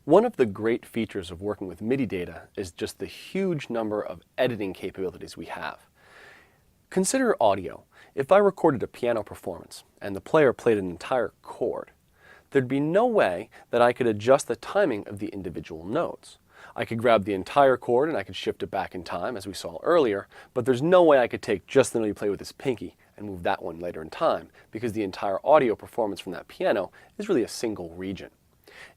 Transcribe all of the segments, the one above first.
One of the great features of working with MIDI data is just the huge number of editing capabilities we have. Consider audio. If I recorded a piano performance and the player played an entire chord, there'd be no way that I could adjust the timing of the individual notes. I could grab the entire chord and I could shift it back in time, as we saw earlier, but there's no way I could take just the note he played with his pinky and move that one later in time, because the entire audio performance from that piano is really a single region.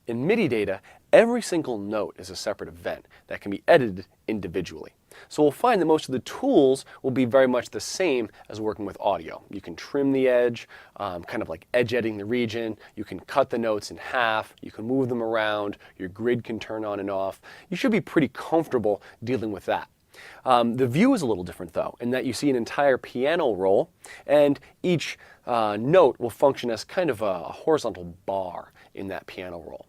In MIDI data, every single note is a separate event that can be edited individually. So we'll find that most of the tools will be very much the same as working with audio. You can trim the edge, kind of like edge editing the region. You can cut the notes in half. You can move them around. Your grid can turn on and off. You should be pretty comfortable dealing with that. The view is a little different though, in that you see an entire piano roll, and each note will function as kind of a horizontal bar in that piano roll.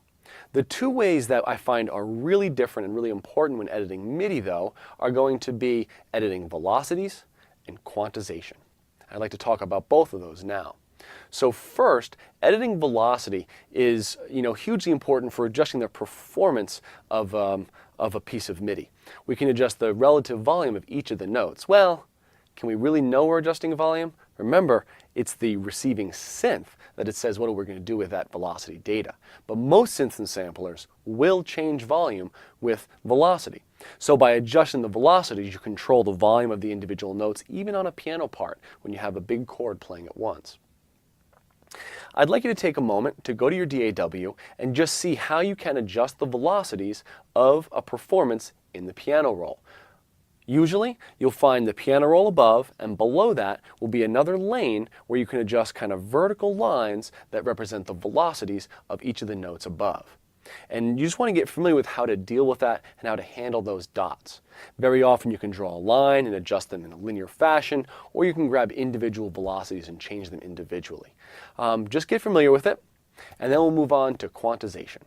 The two ways that I find are really different and really important when editing MIDI though are going to be editing velocities and quantization. I'd like to talk about both of those now. So first, editing velocity is hugely important for adjusting the performance of a piece of MIDI. We can adjust the relative volume of each of the notes. Well, can we really know we're adjusting volume? Remember, it's the receiving synth that it says what we're going to do with that velocity data. But most synths and samplers will change volume with velocity. So by adjusting the velocities, you control the volume of the individual notes, even on a piano part when you have a big chord playing at once. I'd like you to take a moment to go to your DAW and just see how you can adjust the velocities of a performance in the piano roll. Usually, you'll find the piano roll above, and below that will be another lane where you can adjust kind of vertical lines that represent the velocities of each of the notes above. And you just want to get familiar with how to deal with that and how to handle those dots. Very often you can draw a line and adjust them in a linear fashion, or you can grab individual velocities and change them individually. Just get familiar with it, and then we'll move on to quantization.